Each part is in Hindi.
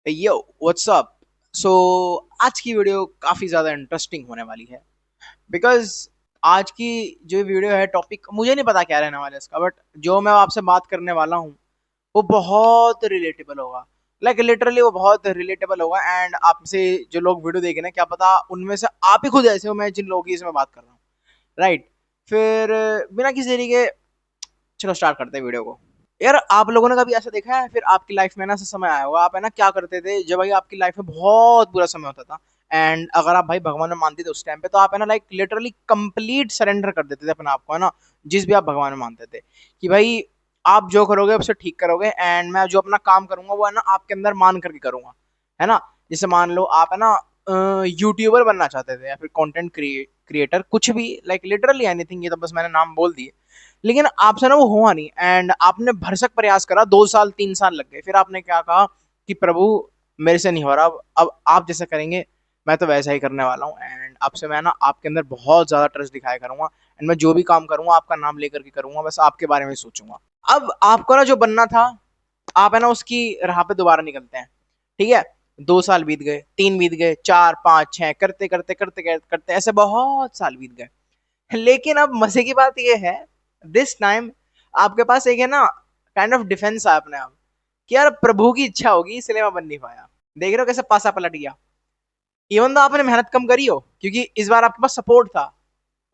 यो व्हाट्सअप। सो आज की वीडियो काफी ज्यादा इंटरेस्टिंग होने वाली है बिकॉज आज की जो वीडियो है टॉपिक मुझे नहीं पता क्या रहने वाला है इसका, बट जो मैं आपसे बात करने वाला हूँ वो बहुत रिलेटेबल होगा। लिटरली वो बहुत रिलेटेबल होगा एंड आपसे जो लोग वीडियो देखे ना, क्या पता उनमें से आप ही खुद ऐसे हो मैं जिन लोगों की इसमें बात कर रहा हूँ। राइट। फिर बिना किसी देरी के चलो स्टार्ट करते हैं वीडियो को। यार आप लोगों ने कभी ऐसा देखा है, फिर आपकी लाइफ में ना ऐसा समय आया होगा, आप है ना क्या करते थे जब भाई आपकी लाइफ में बहुत बुरा समय होता था एंड अगर आप भाई भगवान में मानते थे उस टाइम पे, तो आप है ना लिटरली कंप्लीट सरेंडर कर देते थे अपने आप को, है ना, जिस भी आप भगवान में मानते थे कि भाई आप जो करोगे उसे ठीक करोगे एंड मैं जो अपना काम करूंगा वो है ना आपके अंदर मान करके करूंगा, है ना। जैसे मान लो आप है ना यूट्यूबर बनना चाहते थे या फिर कंटेंट क्रिएटर, कुछ भी, लिटरली एनीथिंग, ये तो बस मैंने नाम बोल दिए। लेकिन आपसे ना वो हुआ नहीं एंड आपने भरसक प्रयास करा, 2 साल 3 साल लग गए, फिर आपने क्या कहा कि प्रभु मेरे से नहीं हो रहा, अब आप जैसे करेंगे मैं तो वैसा ही करने वाला हूँ एंड आपसे मैं ना आपके अंदर बहुत ज्यादा ट्रस्ट दिखाया करूंगा एंड मैं जो भी काम करूंगा आपका नाम लेकर के करूंगा, बस आपके बारे में सोचूंगा। अब आपको ना जो बनना था, आप है ना उसकी राह पे दोबारा निकलते हैं। ठीक है। 2 साल बीत गए, 3 बीत गए, 4 5 6, करते करते करते करते ऐसे बहुत साल बीत गए। लेकिन अब मजे की बात यह है, दिस टाइम आपके पास एक है ना काइंड ऑफ डिफेंस है अपने आप कि यार प्रभु की इच्छा होगी इसलिए मैं बन नहीं पाया। देख रहे हो कैसे पासा पलट गया। इवन तो आपने मेहनत कम करी हो क्योंकि इस बार आपके पास सपोर्ट था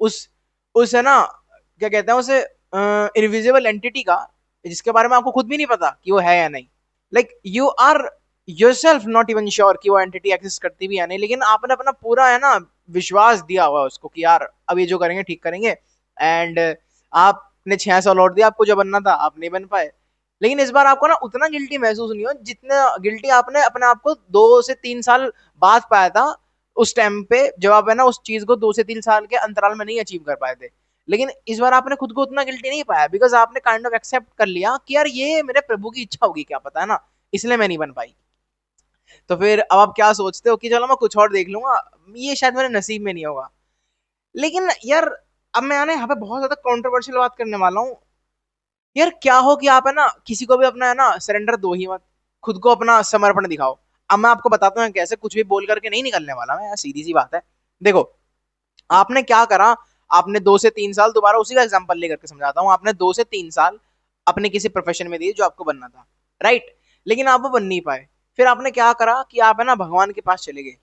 उस उस है ना, क्या कहते हैं उसे, इनविजिबल एंटिटी का, जिसके बारे में आपको खुद भी नहीं पता कि वो है या नहीं। You are yourself not even sure कि वो एंटिटी एग्जिस्ट करती भी या नहीं, लेकिन आपने अपना पूरा है ना विश्वास दिया हुआ है उसको कि यार अब ये जो करेंगे ठीक करेंगे एंड आपने 6 साल और दिया, आपको जो बनना था आप नहीं बन पाए। लेकिन इस बार आपको ना उतना गिल्टी महसूस नहीं हो जितना गिल्टी आपने अपने आप को 2 से 3 साल बाद पाया था, उस टाइम पे जब आप है ना उस चीज को 2 से 3 साल के अंतराल में नहीं अचीव कर पाए थे। लेकिन इस बार आपने खुद को उतना गिल्टी नहीं पाया बिकॉज आपने काइंड ऑफ एक्सेप्ट कर लिया कि यार ये मेरे प्रभु की इच्छा होगी, क्या पता, है ना, इसलिए मैं नहीं बन पाई। तो फिर अब आप क्या सोचते हो कि चलो मैं कुछ और देख लूंगा, ये शायद मेरे नसीब में नहीं होगा। लेकिन यार अब मैं ना यहाँ पे बहुत ज्यादा कंट्रोवर्शियल बात करने वाला हूँ। यार क्या हो कि आप है ना किसी को भी अपना है ना सरेंडर दो ही मत, खुद को अपना समर्पण दिखाओ। अब मैं आपको बताता हूँ कैसे, कुछ भी बोल करके नहीं निकलने वाला मैं, सीधी सी बात है। देखो आपने क्या करा, आपने 2 से 3 साल, दोबारा उसी का एग्जांपल लेकर के समझाता हूँ, आपने 2 से 3 साल अपने किसी प्रोफेशन में दिए जो आपको बनना था। राइट। लेकिन आप वो बन नहीं पाए। फिर आपने क्या करा कि आप है ना भगवान के पास चले गए।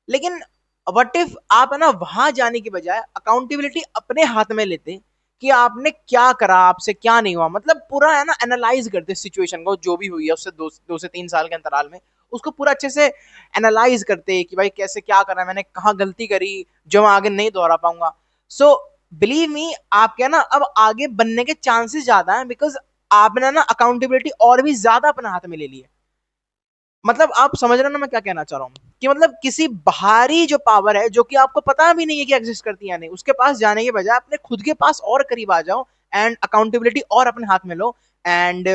लेकिन वट इफ आप है ना वहां जाने की बजाय अकाउंटेबिलिटी अपने हाथ में लेते कि आपने क्या करा, आपसे क्या नहीं हुआ, मतलब पूरा है ना एनालाइज करते सिचुएशन को जो भी हुई है उससे 2 से 3 साल के अंतराल में, उसको पूरा अच्छे से एनालाइज करते कि भाई कैसे क्या करा मैंने, कहाँ गलती करी जो मैं आगे नहीं दोहरा पाऊंगा। सो बिलीव मी, आपके ना अब आगे बनने के चांसेस ज्यादा हैं बिकॉज आपने ना अकाउंटेबिलिटी और भी ज्यादा अपने हाथ में ले ली है। मतलब आप समझ रहे हो ना मैं क्या कहना चाह रहा हूँ, कि मतलब किसी बाहरी जो पावर है जो कि आपको पता भी नहीं है कि एग्जिस्ट करती है या नहीं, उसके पास जाने के बजाय अपने खुद के पास और करीब आ जाओ एंड अकाउंटेबिलिटी और अपने हाथ में लो। एंड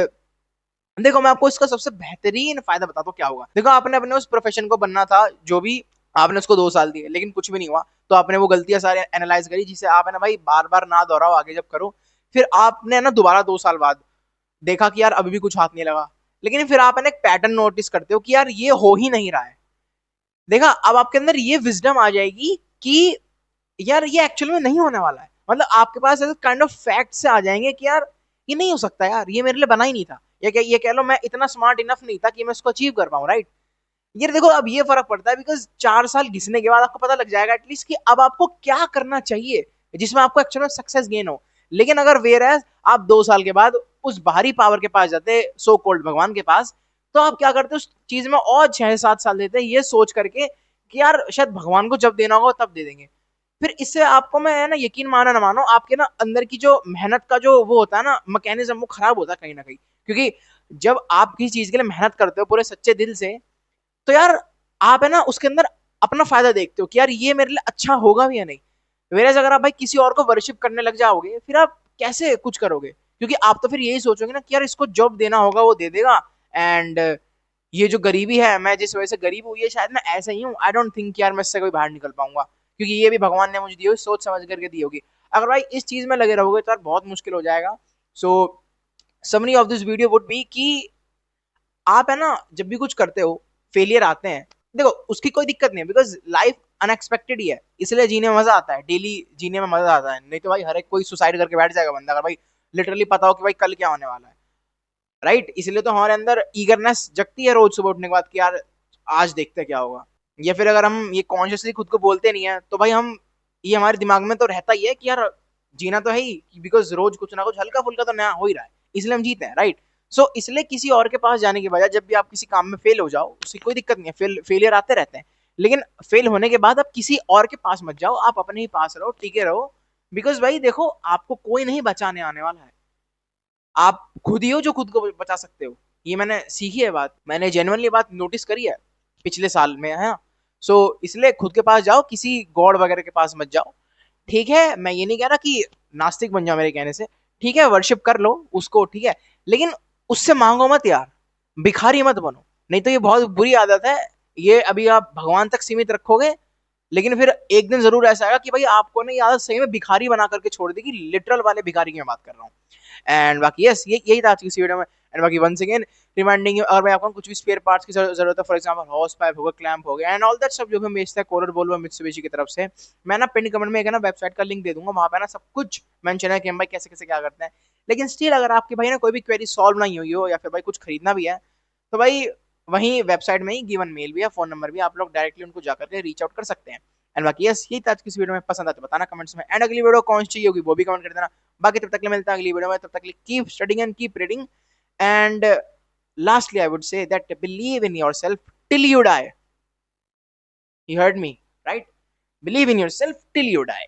देखो मैं आपको इसका सबसे बेहतरीन फायदा बताता हूँ क्या होगा। देखो आपने अपने उस प्रोफेशन को बनना था जो भी, आपने उसको 2 साल दिए लेकिन कुछ भी नहीं हुआ, तो आपने वो गलतियां सारी एनालाइज करी जिसे आप है ना भाई बार बार ना दोहराओ आगे जब करो। फिर आपने ना दोबारा 2 साल बाद देखा कि यार अभी भी कुछ हाथ नहीं लगा, लेकिन फिर आप है ना एक पैटर्न नोटिस करते हो कि यार ये हो ही नहीं रहा है। देखा अब आपके अंदर ये विजडम आ जाएगी कि यार ये एक्चुअल में नहीं होने वाला है, मतलब आपके पास ऐसे काइंड ऑफ फैक्ट से आ जाएंगे कि यार ये नहीं हो सकता, यार ये मेरे लिए बना ही नहीं था, ये कह लो मैं इतना स्मार्ट इनफ नहीं था कि मैं इसको अचीव कर पाऊँ। राइट। ये देखो अब ये फर्क पड़ता है बिकॉज 4 साल घिसने के बाद आपको पता लग जाएगा एटलीस्ट कि अब आपको क्या करना चाहिए जिसमें आपको एक्चुअल में सक्सेस गेन हो। लेकिन अगर वेर है आप 2 साल के बाद उस बाहरी पावर के पास जाते, सो कॉल्ड भगवान के पास, तो आप क्या करते उस चीज में और 6 7 साल देते ये सोच करके कि यार शायद भगवान को जब देना होगा तब दे देंगे। फिर इससे आपको मैं ना यकीन मानो ना मानो आपके ना अंदर की जो मेहनत का जो वो होता है ना मैकेनिज्म, वो खराब होता है कहीं ना कहीं, क्योंकि जब आप किसी चीज के लिए मेहनत करते हो पूरे सच्चे दिल से, तो यार आप है ना उसके अंदर अपना फायदा देखते हो कि यार ये मेरे लिए अच्छा होगा भी या नहीं। वेरएज अगर आप भाई किसी और को वर्शिप करने लग जाओगे फिर आप कैसे कुछ करोगे, क्योंकि आप तो फिर यही सोचोगे ना कि यार इसको जॉब देना होगा वो दे देगा एंड ये जो गरीबी है, मैं जिस वजह से गरीब हूँ, ये शायद मैं ऐसा ही हूँ, आई डोंट थिंक यार मैं इससे कोई बाहर निकल पाऊंगा, क्योंकि ये भी भगवान ने मुझे दी हुई सोच समझ करके दी होगी। अगर भाई इस चीज में लगे रहोगे तो यार बहुत मुश्किल हो जाएगा। सो summary of this video would be कि आप है ना जब भी कुछ करते हो फेलियर आते हैं, देखो उसकी कोई दिक्कत नहीं है, बिकॉज लाइफ अनएक्सपेक्टेड ही है, इसलिए जीने में मजा आता है, डेली जीने में मजा आता है। नहीं तो भाई हर एक कोई सुसाइड करके बैठ जाएगा बंदा, अगर भाई लिटरली पता हो कि भाई कल क्या होने वाला है, राइट। इसलिए तो हमारे अंदर ईगरनेस जगती है रोज सुबह उठने के बाद कि यार आज देखते हैं क्या होगा। या फिर अगर हम ये कॉन्शियसली खुद को बोलते नहीं है तो भाई हम, ये हमारे दिमाग में तो रहता ही है कि यार जीना तो है ही, बिकॉज रोज कुछ ना कुछ हल्का फुल्का तो नया हो ही रहा है, इसलिए हम जीते हैं, राइट। सो इसलिए किसी और के पास जाने के बजाय जब भी आप किसी काम में फेल हो जाओ, उसकी कोई दिक्कत नहीं है, फेलियर आते रहते हैं, लेकिन फेल होने के बाद आप किसी और के पास मत जाओ, आप अपने ही पास रहो, टिके रहो। बिकॉज भाई देखो आपको कोई नहीं बचाने आने वाला है, आप खुद ही हो जो खुद को बचा सकते हो। ये मैंने सीखी है बात, मैंने जेन्युइनली बात नोटिस करी है पिछले साल में, है ना। सो इसलिए खुद के पास जाओ, किसी गॉड वगैरह के पास मत जाओ, ठीक है। मैं ये नहीं कह रहा कि नास्तिक बन जाओ मेरे कहने से, ठीक है, वर्शिप कर लो उसको, ठीक है, लेकिन उससे मांगो मत यार, भिखारी मत बनो, नहीं तो ये बहुत बुरी आदत है। ये अभी आप भगवान तक सीमित रखोगे, लेकिन फिर एक दिन जरूर ऐसा आएगा कि भाई आपको ना ये आदत सही में भिखारी बना करके छोड़ देगी, लिटरल वाले भिखारी की मैं बात कर रहा हूँ। एंड बाकी यस, ये यही था आज की इस वीडियो में। एंड बाकी वंस अगेन रिमाइंडिंग यू, अगर मैं आपको कुछ भी स्पेयर पार्ट्स की जरूरत है, फॉर एग्जांपल हॉस पाइप हो गया, क्लैंप हो गया, एंड ऑल दैट सब जो भी बेचता है कोरल बोलो मित्सुबिशी की तरफ से, मैं ना पिन कमेंट में एक ना वेबसाइट का लिंक दे दूंगा, वहां पे ना सब कुछ मेंशन है कि हम भाई कैसे कैसे क्या करते हैं। लेकिन स्टिल अगर आपकी भाई ना कोई भी क्वेरी सॉल्व नहीं हुई हो, या फिर भाई कुछ खरीदना भी है, तो भाई वहीं वेबसाइट में ही गिवन मेल भी है, फोन नंबर भी, आप लोग डायरेक्टली उनको जाकर के रीच आउट कर सकते हैं। एंड बाकी यस, यही था आज की इस वीडियो में, पसंद आए तो बताना कमेंट्स में, एंड अगली वीडियो कौन सी चाहिए होगी वो भी कमेंट कर देना। बाकी तब तक के लिए मिलता है अगली वीडियो में, तब तक के लिए keep studying and keep reading, and lastly I would say that believe in yourself till you die. You heard me, right? Believe in yourself till you die.